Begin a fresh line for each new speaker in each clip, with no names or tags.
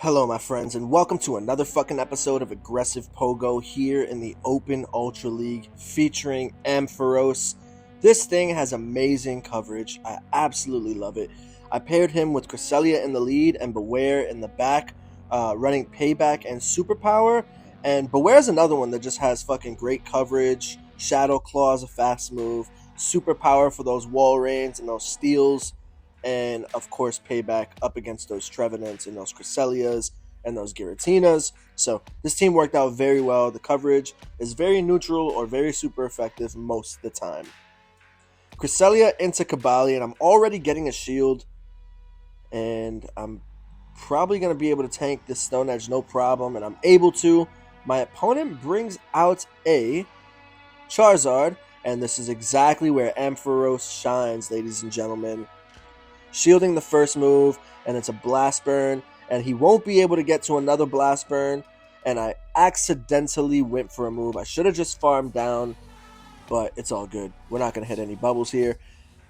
Hello, my friends, and welcome to another fucking episode of Aggressive Pogo here in the Open Ultra League featuring Ampharos. This thing has amazing coverage. I absolutely love it. I paired him with Cresselia in the lead and Bewear in the back, running Payback and Superpower. And Bewear's another one that just has fucking great coverage. Shadow Claw is a fast move. Superpower for those wall reigns and those steals. And of course, Payback up against those Trevenants and those Cresselias and those Giratinas. So this team worked out very well. The coverage is very neutral or very super effective most of the time. Cresselia into Cobalion. I'm already getting a shield, and I'm probably going to be able to tank this Stone Edge no problem, and I'm able to. My opponent brings out a Charizard, and this is exactly where Ampharos shines, ladies and gentlemen. Shielding the first move, and it's a Blast Burn, and he won't be able to get to another Blast Burn, and I accidentally went for a move. I should have just farmed down, but it's all good. We're not going to hit any bubbles here.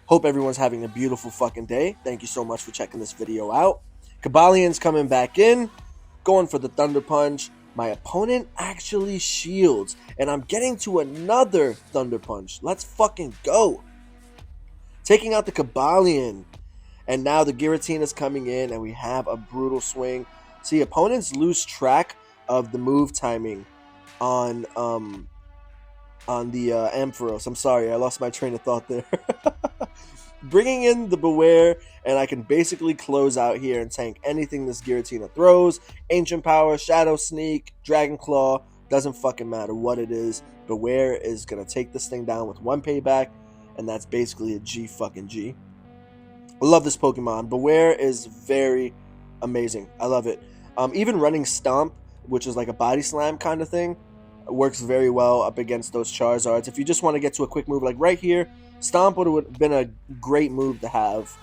Hope everyone's having a beautiful fucking day. Thank you so much for checking this video out. Cobalion's coming back in, going for the Thunder Punch. My opponent actually shields, and I'm getting to another Thunder Punch. Let's fucking go. Taking out the Cobalion. And now the Giratina's coming in, and we have a brutal swing. See, opponents lose track of the move timing on the Ampharos. I'm sorry, I lost my train of thought there. Bringing in the Bewear, and I can basically close out here and tank anything this Giratina throws. Ancient Power, Shadow Sneak, Dragon Claw, doesn't fucking matter what it is. Bewear is going to take this thing down with one Payback, and that's basically a G fucking G. I love this Pokemon. Bewear is very amazing. I love it. Even running Stomp, which is like a Body Slam kind of thing, works very well up against those Charizards. If you just want to get to a quick move, like right here, Stomp would have been a great move to have,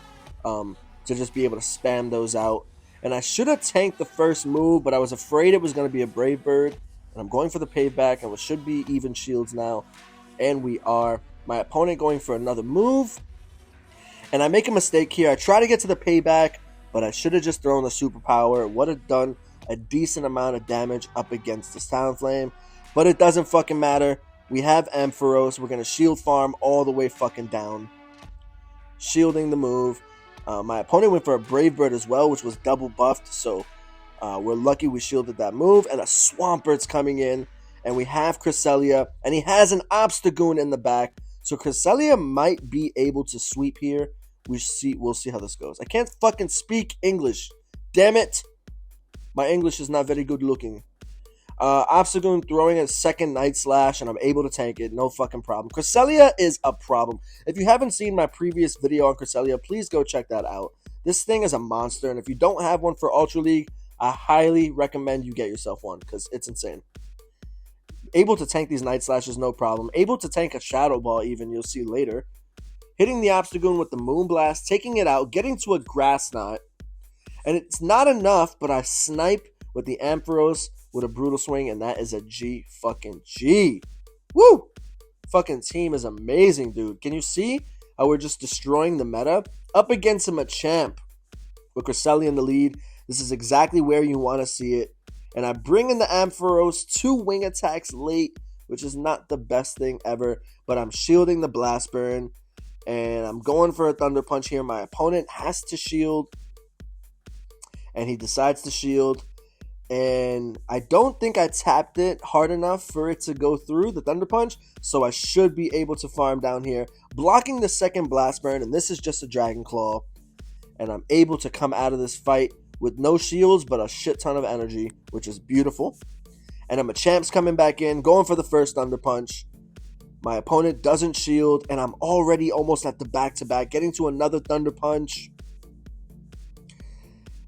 to just be able to spam those out. And I should have tanked the first move, but I was afraid it was going to be a Brave Bird. And I'm going for the Payback, and we should be even shields now. And we are. My opponent going for another move. And I make a mistake here. I try to get to the Payback, but I should have just thrown the Superpower. It would have done a decent amount of damage up against this Talonflame. But it doesn't fucking matter. We have Ampharos. We're going to shield farm all the way fucking down. Shielding the move. My opponent went for a Brave Bird as well, which was double buffed. So we're lucky we shielded that move. And a Swampert's coming in. And we have Cresselia. And he has an Obstagoon in the back. So Cresselia might be able to sweep here. We'll see how this goes. I can't fucking speak English. Damn it. My English is not very good looking. Obstagoon throwing a second Night Slash, and I'm able to tank it. No fucking problem. Cresselia is a problem. If you haven't seen my previous video on Cresselia, please go check that out. This thing is a monster, and if you don't have one for Ultra League, I highly recommend you get yourself one, because it's insane. Able to tank these Night Slashes, no problem. Able to tank a Shadow Ball even, you'll see later. Hitting the Obstagoon with the Moonblast, taking it out, getting to a Grass Knot. And it's not enough, but I snipe with the Ampharos with a Brutal Swing, and that is a G fucking G. Woo! Fucking team is amazing, dude. Can you see how we're just destroying the meta? Up against a Machamp with Cresselia in the lead. This is exactly where you want to see it. And I bring in the Ampharos, 2 wing attacks late, which is not the best thing ever. But I'm shielding the Blast Burn. And I'm going for a Thunder Punch here. My opponent has to shield. And he decides to shield. And I don't think I tapped it hard enough for it to go through the Thunder Punch. So I should be able to farm down here. Blocking the second Blast Burn. And this is just a Dragon Claw. And I'm able to come out of this fight with no shields, but a shit ton of energy, which is beautiful. And then Machamp's coming back in, going for the first Thunder Punch. My opponent doesn't shield, and I'm already almost at the back-to-back, getting to another Thunder Punch.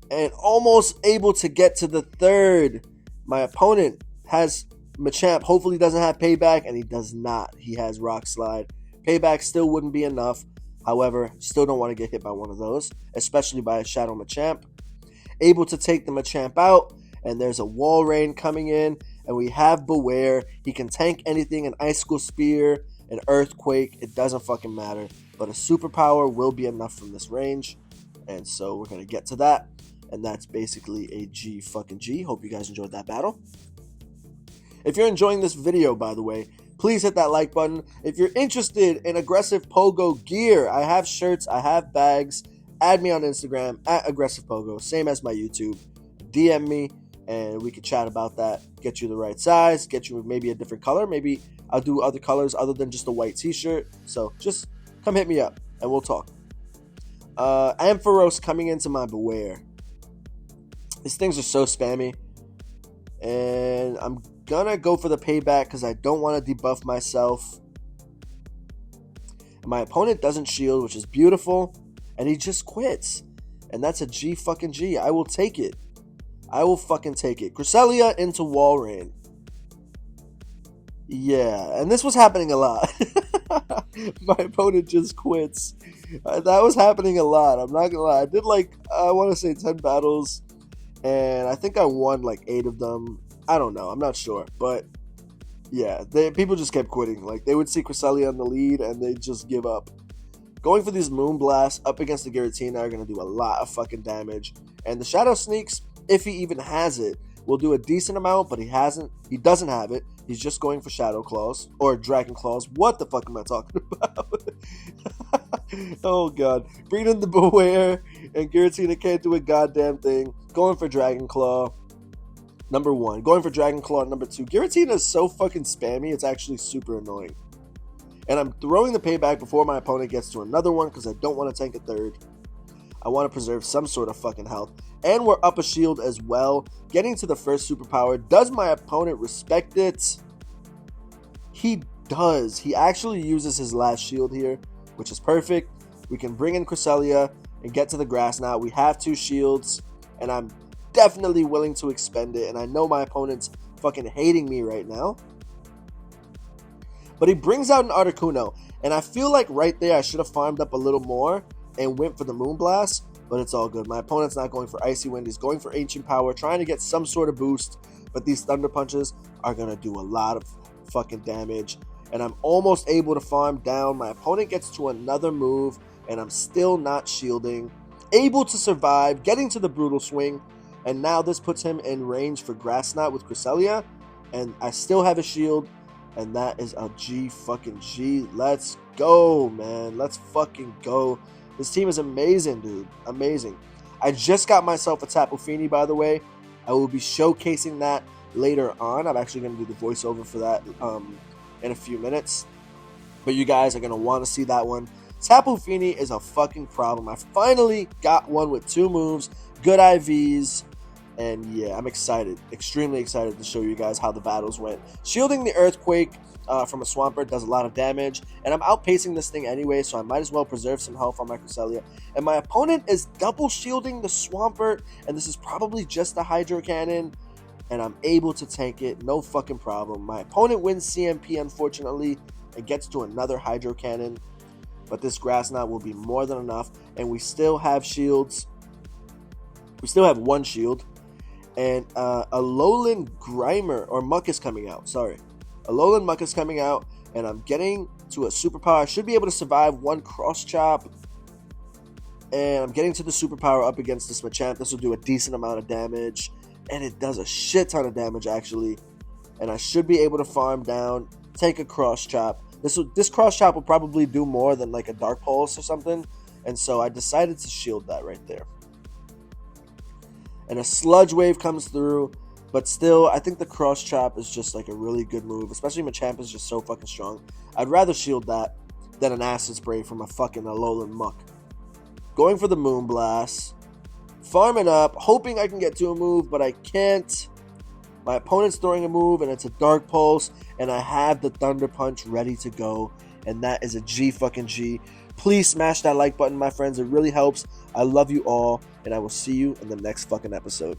And almost able to get to the third. My opponent has Machamp, hopefully doesn't have Payback, and he does not. He has Rock Slide. Payback still wouldn't be enough. However, still don't want to get hit by one of those, especially by a Shadow Machamp. Able to take the Machamp out, and there's a Wall Rain coming in, and we have Bewear. He can tank anything, an Icicle Spear, an Earthquake, it doesn't fucking matter. But a Superpower will be enough from this range, and so we're going to get to that. and that's basically a G fucking G. Hope you guys enjoyed that battle. If you're enjoying this video, by the way, please hit that like button. If you're interested in aggressive Pogo gear, I have shirts, I have bags. Add me on Instagram at aggressive Pogo, same as my YouTube. DM me and we can chat about that. Get you the right size, get you maybe a different color. Maybe I'll do other colors other than just a white t-shirt. So just come hit me up and we'll talk. Ampharos coming into my Bewear. These things are so spammy. And I'm gonna go for the payback because I don't want to debuff myself. And my opponent doesn't shield, which is beautiful. And he just quits. And that's a G fucking G. I will take it. I will fucking take it. Cresselia into Wall Rain. Yeah, and this was happening a lot. My opponent just quits. That was happening a lot. I'm not gonna lie. I did I want to say 10 battles. And I think I won 8 of them. I don't know. I'm not sure. But yeah, people just kept quitting. They would see Cresselia in the lead and they'd just give up. Going for these Moon Blasts up against the Giratina are going to do a lot of fucking damage. And the Shadow Sneaks, if he even has it, will do a decent amount, but he doesn't have it. He's just going for Shadow Claws or Dragon Claws. What the fuck am I talking about? Oh god. Bring in the Bewear, and Giratina can't do a goddamn thing. Going for Dragon Claw. Number 1. Going for Dragon Claw. Number 2. Giratina is so fucking spammy, it's actually super annoying. And I'm throwing the payback before my opponent gets to another one because I don't want to tank a third. I want to preserve some sort of fucking health. And we're up a shield as well. Getting to the first superpower. Does my opponent respect it? He does. He actually uses his last shield here, which is perfect. We can bring in Cresselia and get to the grass now. We have 2 shields, and I'm definitely willing to expend it. And I know my opponent's fucking hating me right now. But he brings out an Articuno, and I feel like right there I should have farmed up a little more and went for the Moonblast, but it's all good. My opponent's not going for Icy Wind. He's going for Ancient Power, trying to get some sort of boost, but these Thunder Punches are going to do a lot of fucking damage, and I'm almost able to farm down. My opponent gets to another move, and I'm still not shielding. Able to survive, getting to the Brutal Swing, and now this puts him in range for Grass Knot with Cresselia, and I still have a shield. And that is a G fucking G. Let's go, man. Let's fucking go. This team is amazing, dude. Amazing. I just got myself a Tapu Fini, by the way. I will be showcasing that later on. I'm actually going to do the voiceover for that in a few minutes. But you guys are going to want to see that one. Tapu Fini is a fucking problem. I finally got one with 2 moves, good IVs. And yeah, I'm excited, extremely excited to show you guys how the battles went. Shielding the Earthquake from a Swampert does a lot of damage, and I'm outpacing this thing anyway, so I might as well preserve some health on my Cresselia. And my opponent is double shielding the Swampert, and this is probably just a Hydro Cannon, and I'm able to tank it, no fucking problem. My opponent wins CMP, unfortunately, and gets to another Hydro Cannon, but this Grass Knot will be more than enough, and we still have shields. We still have 1 shield. And a Lowland Grimer, or Muck is coming out, sorry. A Lowland Muck is coming out, and I'm getting to a superpower. I should be able to survive 1 Cross Chop. And I'm getting to the superpower up against this Machamp. This will do a decent amount of damage. And it does a shit ton of damage, actually. And I should be able to farm down, take a Cross Chop. This Cross Chop will probably do more than a Dark Pulse or something. And so I decided to shield that right there. And a Sludge Wave comes through, but still, I think the Cross Chop is just a really good move, especially Machamp is just so fucking strong. I'd rather shield that than an Acid Spray from a fucking Alolan Muck. Going for the Moonblast, farming up, hoping I can get to a move, but I can't. My opponent's throwing a move, and it's a Dark Pulse, and I have the Thunder Punch ready to go, and that is a G fucking G. Please smash that like button, my friends. It really helps. I love you all, and I will see you in the next fucking episode.